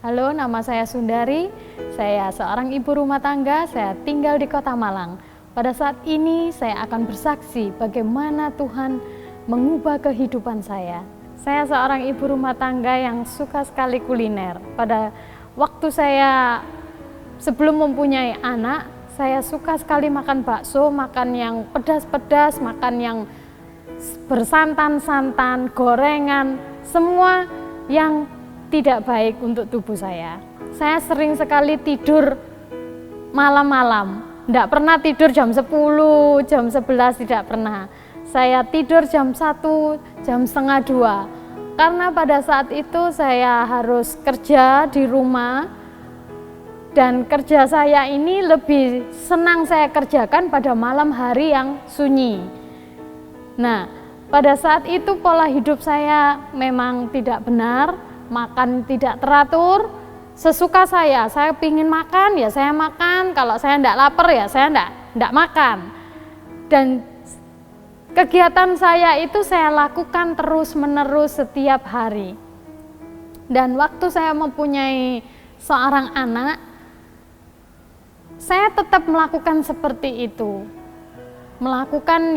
Halo, nama saya Sundari. Saya seorang ibu rumah tangga, saya tinggal di Kota Malang. Pada saat ini saya akan bersaksi bagaimana Tuhan mengubah kehidupan saya. Saya seorang ibu rumah tangga yang suka sekali kuliner. Pada waktu saya sebelum mempunyai anak, saya suka sekali makan bakso, makan yang pedas-pedas, makan yang bersantan-santan, gorengan, semua yang tidak baik untuk tubuh saya. Saya sering sekali tidur malam-malam, tidak pernah tidur jam 10, jam 11, tidak pernah. Saya tidur jam 1, jam setengah 2, karena pada saat itu saya harus kerja di rumah, dan kerja saya ini lebih senang saya kerjakan pada malam hari yang sunyi. Nah, pada saat itu pola hidup saya memang tidak benar, makan tidak teratur, sesuka saya pingin makan ya saya makan, kalau saya tidak lapar ya saya tidak makan. Dan kegiatan saya itu saya lakukan terus-menerus setiap hari. Dan waktu saya mempunyai seorang anak, saya tetap melakukan seperti itu. Melakukan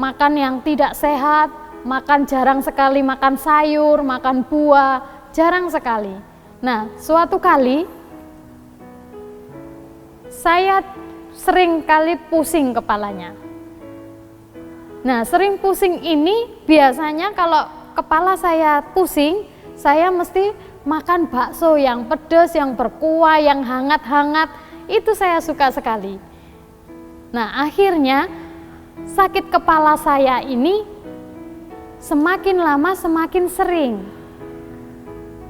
makan yang tidak sehat, makan jarang sekali makan sayur, makan buah, jarang sekali. Nah, suatu kali saya sering kali pusing kepalanya. Nah, sering pusing ini biasanya kalau kepala saya pusing, saya mesti makan bakso yang pedas, yang berkuah, yang hangat-hangat. Itu saya suka sekali. Nah, akhirnya sakit kepala saya ini semakin lama semakin sering.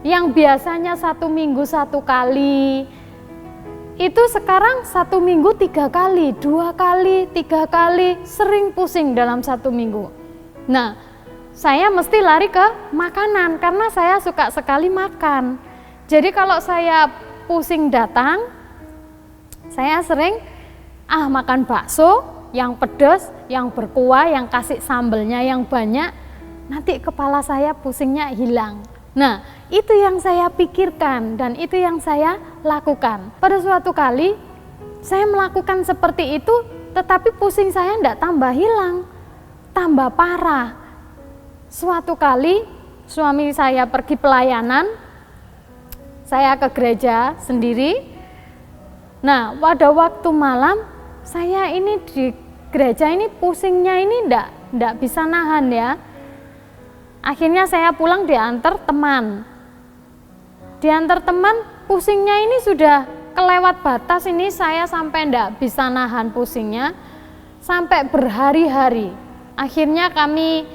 Yang biasanya 1 minggu 1 kali, itu sekarang 1 minggu 3 kali, 2 kali, 3 kali, sering pusing dalam 1 minggu. Nah, saya mesti lari ke makanan karena saya suka sekali makan. Jadi kalau saya pusing datang, saya sering makan bakso yang pedas, yang berkuah, yang kasih sambelnya yang banyak, nanti kepala saya pusingnya hilang. Nah, itu yang saya pikirkan dan itu yang saya lakukan. Pada suatu kali saya melakukan seperti itu, tetapi pusing saya tidak tambah hilang, tambah parah. Suatu kali suami saya pergi pelayanan, saya ke gereja sendiri. Nah, pada waktu malam saya ini di gereja ini pusingnya ini tidak bisa nahan ya. Akhirnya saya pulang diantar teman. Diantar teman, pusingnya ini sudah kelewat batas, ini saya sampai tidak bisa nahan pusingnya sampai berhari-hari. Akhirnya kami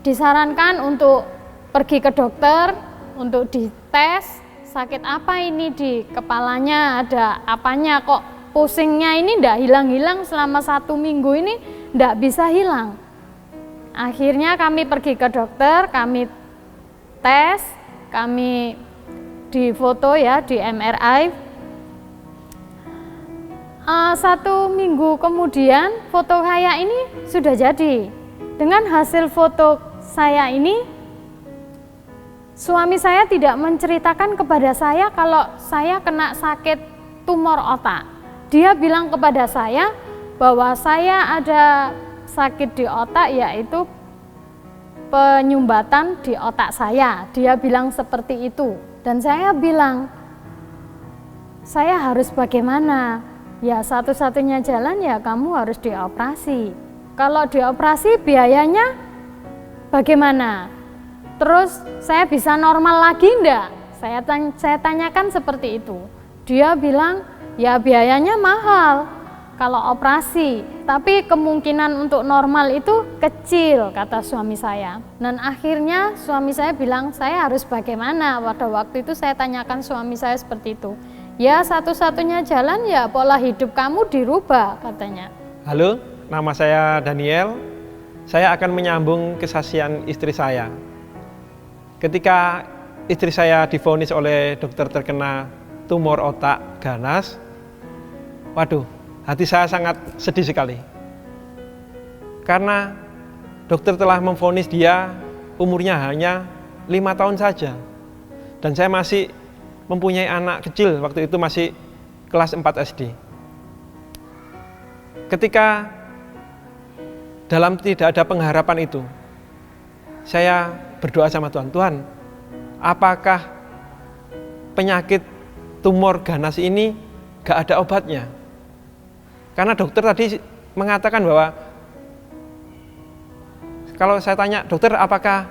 disarankan untuk pergi ke dokter untuk dites sakit apa ini di kepalanya, ada apanya kok pusingnya ini tidak hilang-hilang selama 1 minggu ini tidak bisa hilang. Akhirnya kami pergi ke dokter, kami tes, kami difoto ya di MRI. 1 minggu kemudian foto saya ini sudah jadi. Dengan hasil foto saya ini, suami saya tidak menceritakan kepada saya kalau saya kena sakit tumor otak. Dia bilang kepada saya bahwa saya ada sakit di otak, yaitu penyumbatan di otak saya. Dia bilang seperti itu. Dan saya bilang, saya harus bagaimana? Ya satu-satunya jalan ya kamu harus dioperasi. Kalau dioperasi biayanya bagaimana? Terus saya bisa normal lagi enggak? Saya tanyakan seperti itu. Dia bilang, ya biayanya mahal kalau operasi, tapi kemungkinan untuk normal itu kecil, kata suami saya. Dan akhirnya suami saya bilang, saya harus bagaimana? Pada waktu itu saya tanyakan suami saya seperti itu. Ya satu-satunya jalan ya pola hidup kamu dirubah, katanya. Halo, nama saya Daniel. Saya akan menyambung kesaksian istri saya. Ketika istri saya divonis oleh dokter terkena tumor otak ganas, waduh, hati saya sangat sedih sekali. Karena dokter telah memvonis dia umurnya hanya 5 tahun saja. Dan saya masih mempunyai anak kecil, waktu itu masih kelas 4 SD. Ketika dalam tidak ada pengharapan itu, saya berdoa sama Tuhan, Tuhan, apakah penyakit tumor ganas ini gak ada obatnya? Karena dokter tadi mengatakan bahwa, kalau saya tanya, dokter apakah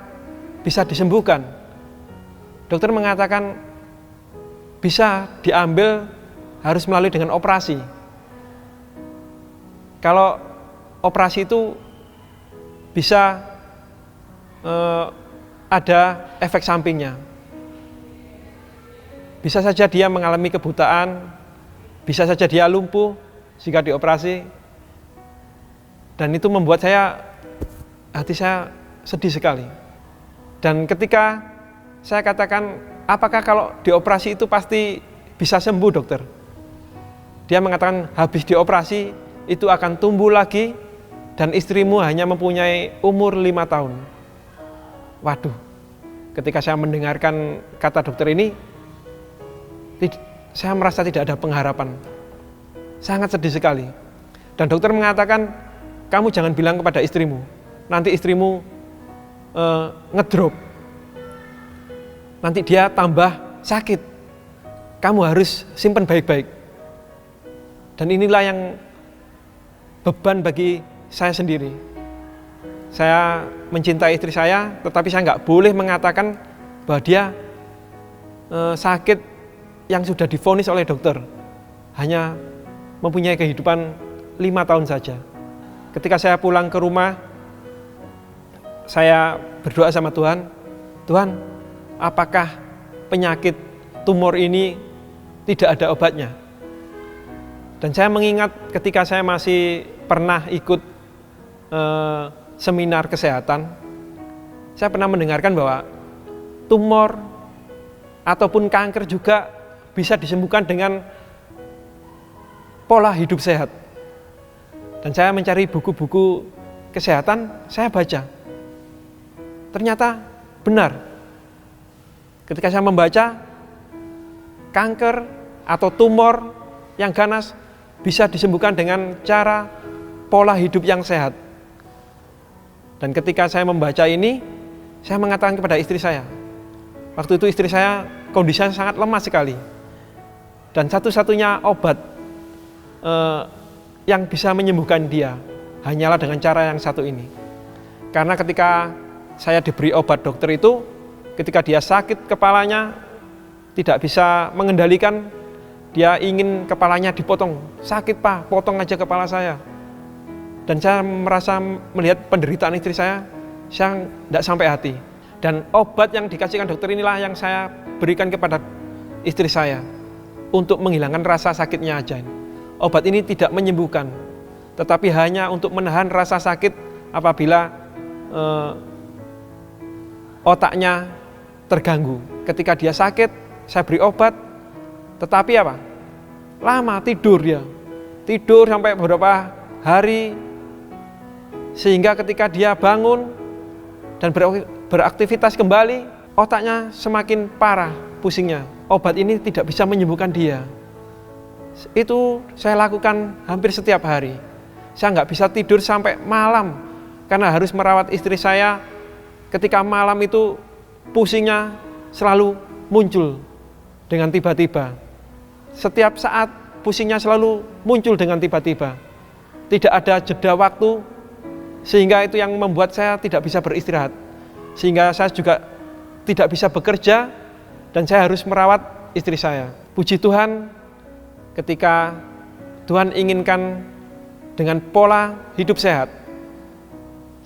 bisa disembuhkan? Dokter mengatakan bisa diambil, harus melalui dengan operasi. Kalau operasi itu bisa ada efek sampingnya. Bisa saja dia mengalami kebutaan, bisa saja dia lumpuh jika dioperasi. Dan itu membuat hati saya sedih sekali. Dan ketika saya katakan, apakah kalau dioperasi itu pasti bisa sembuh, dokter? Dia mengatakan habis dioperasi itu akan tumbuh lagi dan istrimu hanya mempunyai umur 5 tahun. Waduh, ketika saya mendengarkan kata dokter ini, saya merasa tidak ada pengharapan. Sangat sedih sekali. Dan dokter mengatakan, kamu jangan bilang kepada istrimu, nanti istrimu ngedrop, nanti dia tambah sakit. Kamu harus simpan baik-baik. Dan inilah yang beban bagi saya sendiri. Saya mencintai istri saya, tetapi saya nggak boleh mengatakan bahwa dia sakit yang sudah divonis oleh dokter, hanya mempunyai kehidupan 5 tahun saja. Ketika saya pulang ke rumah, saya berdoa sama Tuhan, Tuhan, apakah penyakit tumor ini tidak ada obatnya? Dan saya mengingat ketika saya masih pernah ikut seminar kesehatan, saya pernah mendengarkan bahwa tumor ataupun kanker juga bisa disembuhkan dengan pola hidup sehat. Dan saya mencari buku-buku kesehatan, saya baca. Ternyata benar. Ketika saya membaca, kanker atau tumor yang ganas bisa disembuhkan dengan cara pola hidup yang sehat. Dan ketika saya membaca ini, saya mengatakan kepada istri saya. Waktu itu istri saya kondisinya sangat lemah sekali. Dan satu-satunya obat yang bisa menyembuhkan dia hanyalah dengan cara yang satu ini. Karena ketika saya diberi obat dokter itu, ketika dia sakit kepalanya, tidak bisa mengendalikan, dia ingin kepalanya dipotong. Sakit Pak, potong aja kepala saya. Dan saya merasa melihat penderitaan istri saya tidak sampai hati. Dan obat yang dikasihkan dokter inilah yang saya berikan kepada istri saya untuk menghilangkan rasa sakitnya aja. Obat ini tidak menyembuhkan, tetapi hanya untuk menahan rasa sakit apabila otaknya terganggu. Ketika dia sakit, saya beri obat, tetapi apa? Lama tidur dia. Tidur sampai beberapa hari, sehingga ketika dia bangun dan beraktivitas kembali, otaknya semakin parah pusingnya. Obat ini tidak bisa menyembuhkan dia. Itu saya lakukan hampir setiap hari. Saya nggak bisa tidur sampai malam, karena harus merawat istri saya. Ketika malam itu pusingnya selalu muncul dengan tiba-tiba. Setiap saat pusingnya selalu muncul dengan tiba-tiba. Tidak ada jeda waktu, sehingga itu yang membuat saya tidak bisa beristirahat. Sehingga saya juga tidak bisa bekerja, dan saya harus merawat istri saya. Puji Tuhan, ketika Tuhan inginkan dengan pola hidup sehat,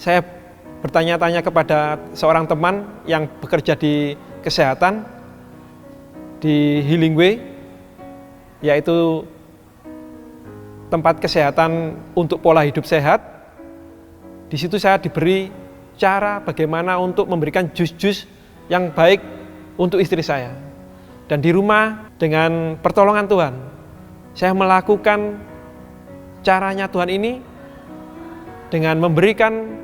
saya bertanya-tanya kepada seorang teman yang bekerja di kesehatan, di Healing Way, yaitu tempat kesehatan untuk pola hidup sehat. Di situ saya diberi cara bagaimana untuk memberikan jus-jus yang baik untuk istri saya. Dan di rumah dengan pertolongan Tuhan, saya melakukan caranya Tuhan ini dengan memberikan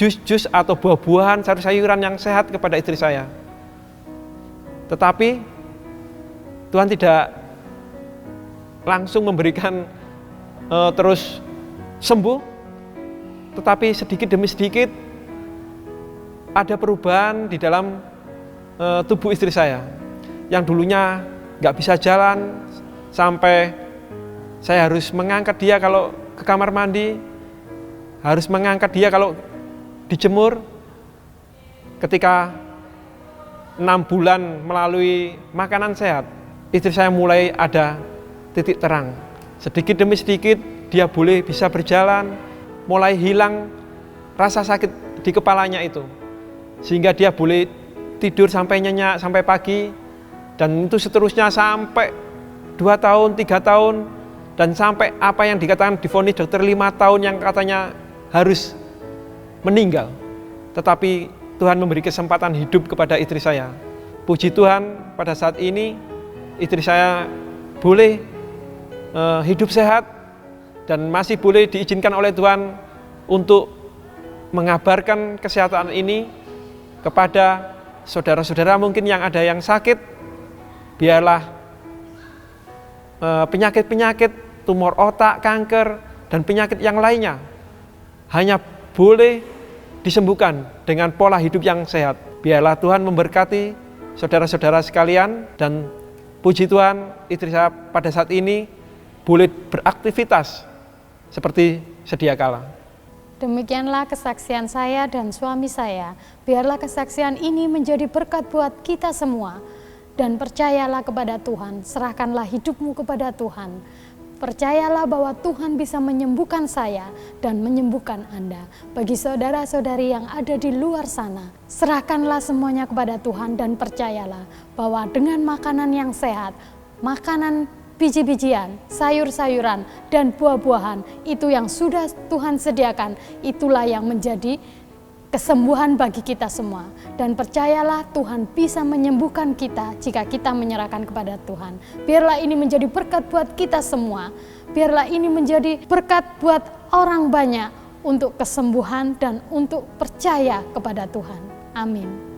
jus-jus atau buah-buahan, sayur-sayuran yang sehat kepada istri saya. Tetapi Tuhan tidak langsung memberikan terus sembuh, tetapi sedikit demi sedikit ada perubahan di dalam tubuh istri saya. Yang dulunya nggak bisa jalan, sampai saya harus mengangkat dia kalau ke kamar mandi, harus mengangkat dia kalau dijemur. Ketika 6 bulan melalui makanan sehat, istri saya mulai ada titik terang. Sedikit demi sedikit dia boleh bisa berjalan, mulai hilang rasa sakit di kepalanya itu. Sehingga dia boleh tidur sampai nyenyak, sampai pagi. Dan itu seterusnya sampai 2 tahun, 3 tahun. Dan sampai apa yang dikatakan divonis dokter 5 tahun yang katanya harus meninggal. Tetapi Tuhan memberi kesempatan hidup kepada istri saya. Puji Tuhan, pada saat ini istri saya boleh hidup sehat dan masih boleh diizinkan oleh Tuhan untuk mengabarkan kesehatan ini kepada saudara-saudara mungkin yang ada yang sakit. Biarlah penyakit-penyakit, tumor otak, kanker, dan penyakit yang lainnya hanya boleh disembuhkan dengan pola hidup yang sehat. Biarlah Tuhan memberkati saudara-saudara sekalian, dan puji Tuhan, istri saya pada saat ini boleh beraktivitas seperti sedia kala. Demikianlah kesaksian saya dan suami saya. Biarlah kesaksian ini menjadi berkat buat kita semua. Dan percayalah kepada Tuhan, serahkanlah hidupmu kepada Tuhan. Percayalah bahwa Tuhan bisa menyembuhkan saya dan menyembuhkan Anda. Bagi saudara-saudari yang ada di luar sana, serahkanlah semuanya kepada Tuhan dan percayalah bahwa dengan makanan yang sehat, makanan biji-bijian, sayur-sayuran, dan buah-buahan, itu yang sudah Tuhan sediakan, itulah yang menjadi kesembuhan bagi kita semua. Dan percayalah Tuhan bisa menyembuhkan kita jika kita menyerahkan kepada Tuhan. Biarlah ini menjadi berkat buat kita semua. Biarlah ini menjadi berkat buat orang banyak untuk kesembuhan dan untuk percaya kepada Tuhan. Amin.